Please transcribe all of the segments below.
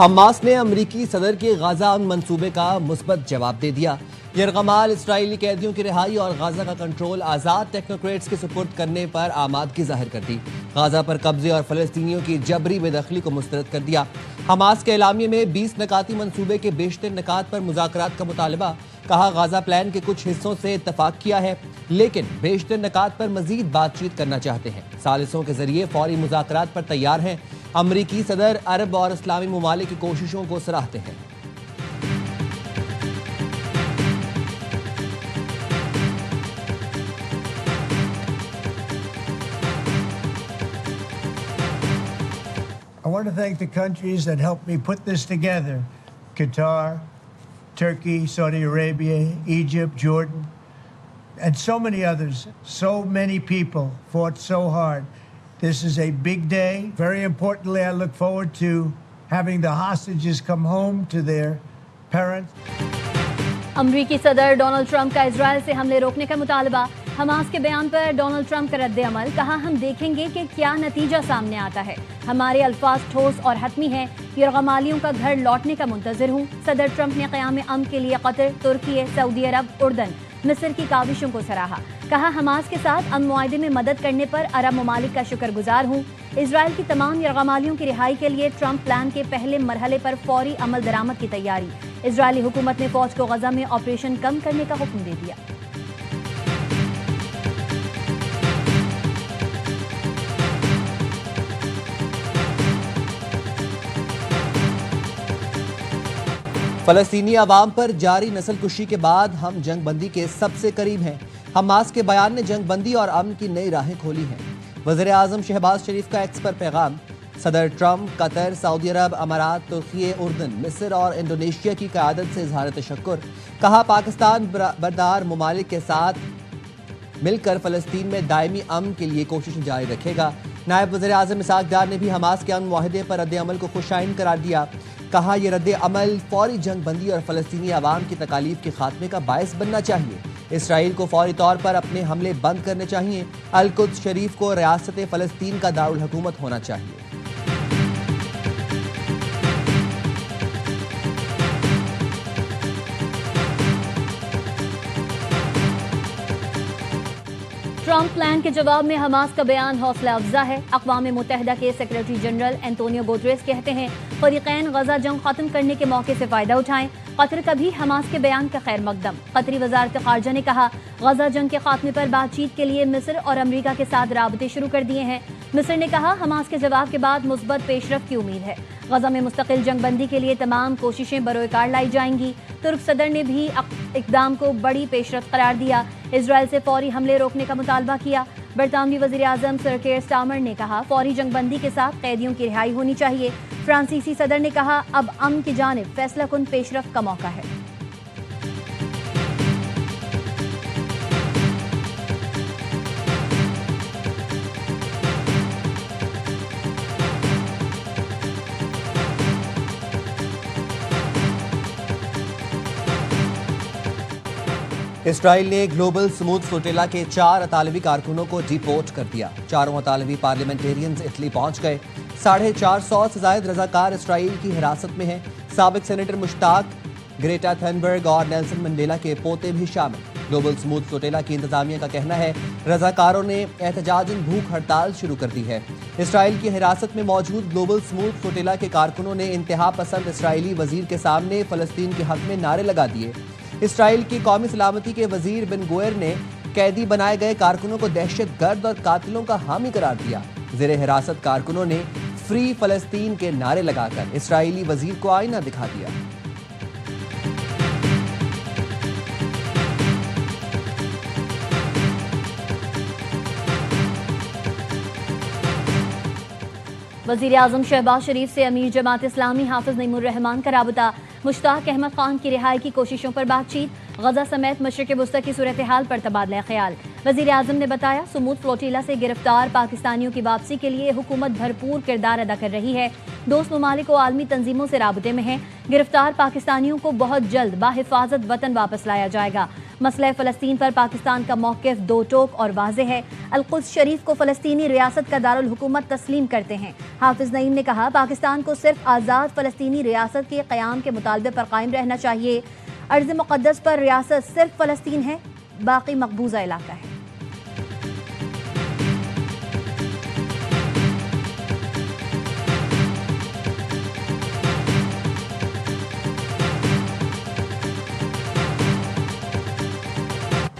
Hamas نے امریکی صدر کے غزہ امن منصوبے کا مثبت جواب دے دیا۔ یرغمال اسرائیلی قیدیوں کی رہائی اور غزہ کا کنٹرول آزاد ٹیکنوکریٹس کے سپرد کرنے پر آمادگی ظاہر کر دی۔ غزہ پر قبضے اور فلسطینیوں کی جبری بے دخلی کو مسترد کر دیا۔ حماس کے اعلامیے میں 20 نکاتی منصوبے کے بیشتر نکات پر مذاکرات کا مطالبہ، کہا غزہ پلان کے کچھ حصوں سے اتفاق کیا ہے لیکن بیشتر نکات پر مزید بات چیت کرنا چاہتے ہیں۔ ثالثوں کے ذریعے فوری مذاکرات پر تیار ہیں۔ امریکی صدر عرب اور اسلامی ممالک کی کوششوں کو سراہتے ہیں۔ I want to thank the countries that helped me put this together: Qatar, Turkey, Saudi Arabia, Egypt, Jordan, and so many others. So many people fought so hard. This is a big day. Very importantly, I look forward to having the hostages come home to their parents. امریکی صدر Donald Trump کا اسرائیل سے حملے روکنے کا مطالبہ۔ Hamas کے بیان پر ڈونلڈ ٹرمپ کا رد عمل، کہا ہم دیکھیں گے کہ کیا نتیجہ سامنے آتا ہے، ہمارے الفاظ ٹھوس اور حتمی ہیں، یرغمالیوں کا گھر لوٹنے کا منتظر ہوں۔ صدر ٹرمپ نے قیام امن کے لیے قطر، ترکی، سعودی عرب، اردن، مصر کی کاوشوں کو سراہا، کہا حماس کے ساتھ امن معاہدے میں مدد کرنے پر عرب ممالک کا شکر گزار ہوں۔ اسرائیل کی تمام یرغمالیوں کی رہائی کے لیے ٹرمپ پلان کے پہلے مرحلے پر فوری عمل درآمد کی تیاری۔ اسرائیلی حکومت نے فوج کو غزہ میں آپریشن کم کرنے کا حکم دے دیا۔ فلسطینی عوام پر جاری نسل کشی کے بعد ہم جنگ بندی کے سب سے قریب ہیں۔ حماس کے بیان نے جنگ بندی اور امن کی نئی راہیں کھولی ہیں۔ وزیر اعظم شہباز شریف کا ایکس پر پیغام۔ صدر ٹرمپ قطر، سعودی عرب، امارات، ترکی، اردن، مصر اور انڈونیشیا کی قیادت سے اظہار تشکر، کہا پاکستان بردار ممالک کے ساتھ مل کر فلسطین میں دائمی امن کے لیے کوششیں جاری رکھے گا۔ نائب وزیر اعظم اسحاق ڈار نے بھی حماس کے امن معاہدے پر رد عمل کو خوش آئند قرار دیا، کہا یہ رد عمل فوری جنگ بندی اور فلسطینی عوام کی تکالیف کے خاتمے کا باعث بننا چاہیے۔ اسرائیل کو فوری طور پر اپنے حملے بند کرنے چاہیے۔ القدس شریف کو ریاست فلسطین کا دارالحکومت ہونا چاہیے۔ ٹرمپ پلان کے جواب میں حماس کا بیان حوصلہ افزا ہے۔ اقوام متحدہ کے سیکریٹری جنرل اینٹونیو گوٹریس کہتے ہیں فریقین غزہ جنگ ختم کرنے کے موقع سے فائدہ اٹھائیں۔ قطر کا بھی حماس کے بیان کا خیر مقدم۔ قطری وزارت خارجہ نے کہا غزہ جنگ کے خاتمے پر بات چیت کے لیے مصر اور امریکہ کے ساتھ رابطے شروع کر دیے ہیں۔ مصر نے کہا حماس کے جواب کے بعد مثبت پیش رفت کی امید ہے۔ غزہ میں مستقل جنگ بندی کے لیے تمام کوششیں بروئے کار لائی جائیں گی۔ ترک صدر نے بھی اقدام کو بڑی پیش رفت قرار دیا، اسرائیل سے فوری حملے روکنے کا مطالبہ کیا۔ برطانوی وزیر اعظم سر کیئر سٹارمر نے کہا فوری جنگ بندی کے ساتھ قیدیوں کی رہائی ہونی چاہیے۔ فرانسیسی صدر نے کہا اب امن کی جانب فیصلہ کن پیش رفت کا موقع ہے۔ اسرائیل نے گلوبل سموتھ فلوٹیلا کے 4 اطالوی کارکنوں کو ڈی پورٹ کر دیا۔ چاروں اطالوی پارلیمنٹیرینز اٹلی پہنچ گئے۔ 450 سے زائد رضاکار اسرائیل کی حراست میں ہیں۔ سابق سینیٹر مشتاق، گریٹا تھنبرگ اور نیلسن منڈیلا کے پوتے بھی شامل۔ گلوبل سموتھ فلوٹیلا کی انتظامیہ کا کہنا ہے رضاکاروں نے احتجاجاً بھوک ہڑتال شروع کر دی ہے۔ اسرائیل کی حراست میں موجود گلوبل سموتھ فلوٹیلا کے کارکنوں نے انتہا پسند اسرائیلی وزیر کے سامنے فلسطین کے حق میں نعرے لگا دیے۔ اسرائیل کی قومی سلامتی کے وزیر بن گوئر نے قیدی بنائے گئے کارکنوں کو دہشت گرد اور قاتلوں کا حامی قرار دیا۔ زیر حراست کارکنوں نے فری فلسطین کے نعرے لگا کر اسرائیلی وزیر کو آئینہ دکھا دیا۔ وزیر اعظم شہباز شریف سے امیر جماعت اسلامی حافظ نعیم الرحمان کا رابطہ، مشتاق احمد خان کی رہائی کی کوششوں پر بات چیت، غزہ سمیت مشرق وسطی کی صورتحال پر تبادلہ خیال۔ وزیر اعظم نے بتایا سموتھ فلوٹیلا سے گرفتار پاکستانیوں کی واپسی کے لیے حکومت بھرپور کردار ادا کر رہی ہے، دوست ممالک و عالمی تنظیموں سے رابطے میں ہیں، گرفتار پاکستانیوں کو بہت جلد بحفاظت وطن واپس لایا جائے گا۔ مسئلہ فلسطین پر پاکستان کا موقف دو ٹوک اور واضح ہے. القدس شریف کو فلسطینی ریاست کا دارالحکومت تسلیم کرتے ہیں. حافظ نعیم نے کہا پاکستان کو صرف آزاد فلسطینی ریاست کے قیام کے مطالبے پر قائم رہنا چاہیے. ارض مقدس پر ریاست صرف فلسطین ہے، باقی مقبوضہ علاقہ ہے.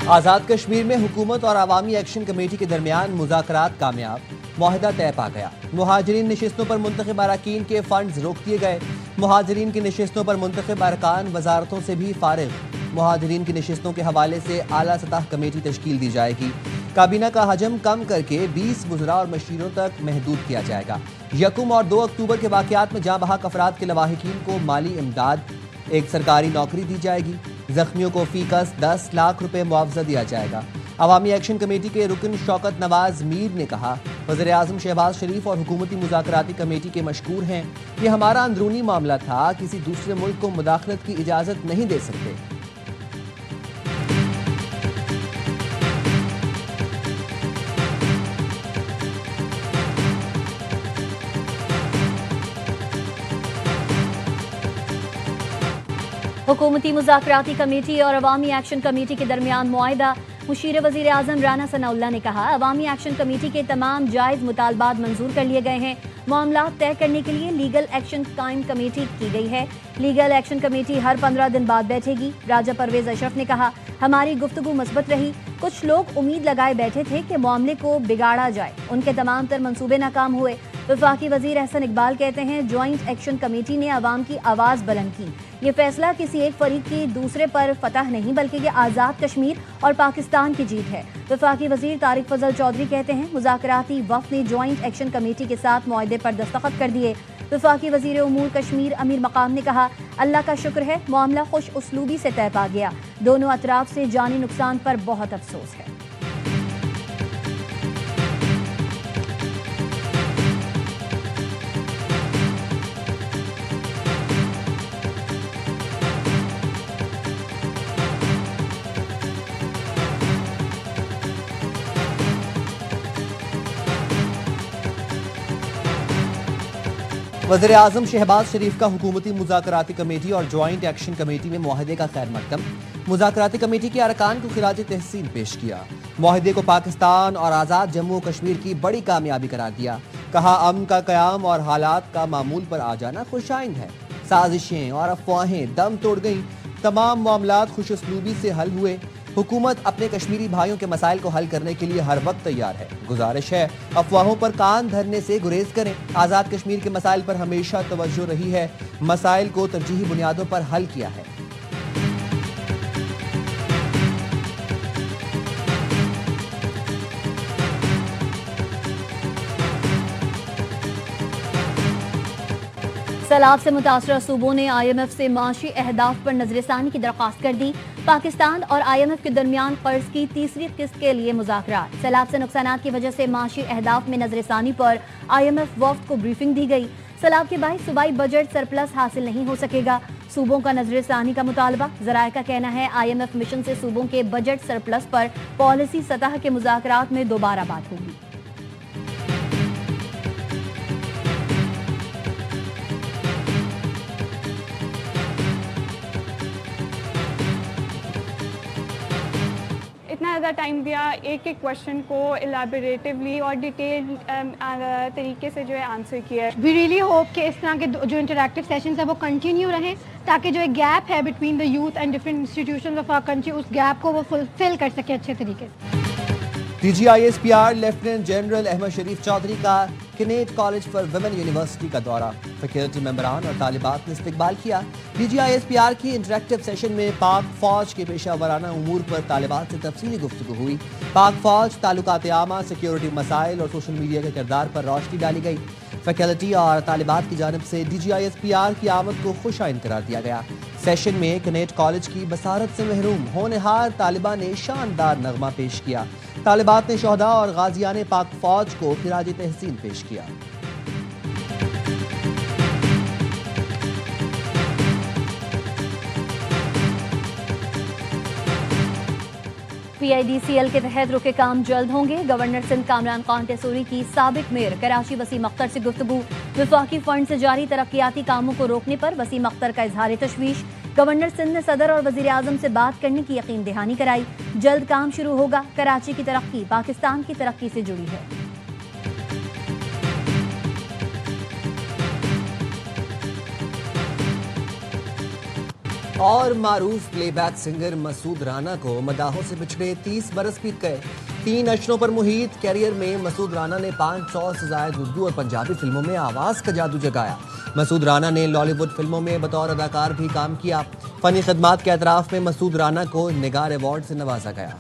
آزاد کشمیر میں حکومت اور عوامی ایکشن کمیٹی کے درمیان مذاکرات کامیاب، معاہدہ طے پا گیا. مہاجرین نشستوں پر منتخب اراکین کے فنڈز روک دیے گئے. مہاجرین کی نشستوں پر منتخب ارکان وزارتوں سے بھی فارغ. مہاجرین کی نشستوں کے حوالے سے اعلیٰ سطح کمیٹی تشکیل دی جائے گی. کابینہ کا حجم کم کر کے 20 وزراء اور مشیروں تک محدود کیا جائے گا. 1 اور 2 اکتوبر کے واقعات میں جاں بحق افراد کے لواحقین کو مالی امداد، ایک سرکاری نوکری دی جائے گی. زخمیوں کو فی کس 10 لاکھ روپے معاوضہ دیا جائے گا. عوامی ایکشن کمیٹی کے رکن شوکت نواز میر نے کہا وزیر اعظم شہباز شریف اور حکومتی مذاکراتی کمیٹی کے مشکور ہیں. یہ ہمارا اندرونی معاملہ تھا، کسی دوسرے ملک کو مداخلت کی اجازت نہیں دے سکتے. حکومتی مذاکراتی کمیٹی اور عوامی ایکشن کمیٹی کے درمیان معاہدہ. مشیر وزیر اعظم رانا ثناء اللہ نے کہا عوامی ایکشن کمیٹی کے تمام جائز مطالبات منظور کر لیے گئے ہیں. معاملات طے کرنے کے لیے لیگل ایکشن قائم کمیٹی کی گئی ہے. لیگل ایکشن کمیٹی ہر 15 دن بعد بیٹھے گی. راجہ پرویز اشرف نے کہا ہماری گفتگو مثبت رہی. کچھ لوگ امید لگائے بیٹھے تھے کہ معاملے کو بگاڑا جائے، ان کے تمام تر منصوبے ناکام ہوئے. وفاقی وزیر احسن اقبال کہتے ہیں جوائنٹ ایکشن کمیٹی نے عوام کی آواز بلند کی. یہ فیصلہ کسی ایک فریق کی دوسرے پر فتح نہیں بلکہ یہ آزاد کشمیر اور پاکستان کی جیت ہے. وفاقی وزیر طارق فضل چودھری کہتے ہیں مذاکراتی وفد نے جوائنٹ ایکشن کمیٹی کے ساتھ معاہدے پر دستخط کر دیے. وفاقی وزیر امور کشمیر امیر مقام نے کہا اللہ کا شکر ہے معاملہ خوش اسلوبی سے طے پا گیا. دونوں اطراف سے جانی نقصان پر بہت افسوس ہے. وزیر اعظم شہباز شریف کا حکومتی مذاکراتی کمیٹی اور جوائنٹ ایکشن کمیٹی میں معاہدے کا خیر مقدم. مذاکراتی کمیٹی کے ارکان کو خراج تحسین پیش کیا. معاہدے کو پاکستان اور آزاد جموں و کشمیر کی بڑی کامیابی قرار دیا. کہا امن کا قیام اور حالات کا معمول پر آ جانا خوش آئند ہے. سازشیں اور افواہیں دم توڑ گئیں. تمام معاملات خوش اسلوبی سے حل ہوئے. حکومت اپنے کشمیری بھائیوں کے مسائل کو حل کرنے کے لیے ہر وقت تیار ہے. گزارش ہے افواہوں پر کان دھرنے سے گریز کریں. آزاد کشمیر کے مسائل پر ہمیشہ توجہ رہی ہے. مسائل کو ترجیحی بنیادوں پر حل کیا ہے. سیلاب سے متاثرہ صوبوں نے آئی ایم ایف سے معاشی اہداف پر نظر ثانی کی درخواست کر دی. پاکستان اور آئی ایم ایف کے درمیان قرض کی تیسری قسط کے لیے مذاکرات. سیلاب سے نقصانات کی وجہ سے معاشی اہداف میں نظر ثانی پر آئی ایم ایف وفد کو بریفنگ دی گئی. سیلاب کے باعث صوبائی بجٹ سرپلس حاصل نہیں ہو سکے گا. صوبوں کا نظر ثانی کا مطالبہ. ذرائع کا کہنا ہے آئی ایم ایف مشن سے صوبوں کے بجٹ سرپلس پر پالیسی سطح کے مذاکرات میں دوبارہ بات ہوگی. اتنا زیادہ ٹائم دیا ایک ایک کوشچن کو الیبوریٹیولی اور ڈیٹیل طریقے سے جو ہے آنسر کیا ہے. وی ریئلی ہوپ کہ اس طرح کے جو انٹریکٹیو سیشنز ہیں وہ کنٹینیو رہیں تاکہ جو ایک گیپ ہے between the youth and different institutions of our country اس گیپ کو وہ فل کر سکے اچھے طریقے سے. D G I S P R lieutenant general Ahmad Sharif Chaudhry کا Kinnaird college for women university کا دورہ. فیکلٹی ممبران اور طالبات نے استقبال کیا. D G I S P R کی انٹریکٹیو سیشن میں پاک فوج کے پیشہ ورانہ امور پر طالبات سے تفصیلی گفتگو ہوئی. پاک فوج، تعلقات عامہ، سیکیورٹی مسائل اور سوشل میڈیا کے کردار پر روشنی ڈالی گئی. فیکلٹی اور طالبات کی جانب سے D G I S P R کی آمد کو خوش آئند قرار دیا گیا. سیشن میں کنیٹ کالج کی بصارت سے محروم ہونہار طالبہ نے شاندار نغمہ پیش کیا. طالبات نے شہداء اور غازیان پاک فوج کو خراج تحسین پیش کیا. PIDCL کے تحت رکے کام جلد ہوں گے. گورنر سندھ کامران خان ٹیسوری کی سابق میئر کراچی وسیم اختر سے گفتگو. وفاقی فنڈ سے جاری ترقیاتی کاموں کو روکنے پر وسیم اختر کا اظہار تشویش. گورنر سندھ نے صدر اور وزیر اعظم سے بات کرنے کی یقین دہانی کرائی. جلد کام شروع ہوگا. کراچی کی ترقی پاکستان کی ترقی سے جڑی ہے. اور معروف پلے بیک سنگر مسعود رانا کو مداحوں سے بچھڑے 30 برس بیت گئے. 3 اشروں پر محیط کیریئر میں مسعود رانا نے 500 سے زائد اردو اور پنجابی فلموں میں آواز کا جادو جگایا. مسعود رانا نے لالی ووڈ فلموں میں بطور اداکار بھی کام کیا. فنی خدمات کے اعتراف میں مسعود رانا کو نگار ایوارڈ سے نوازا گیا.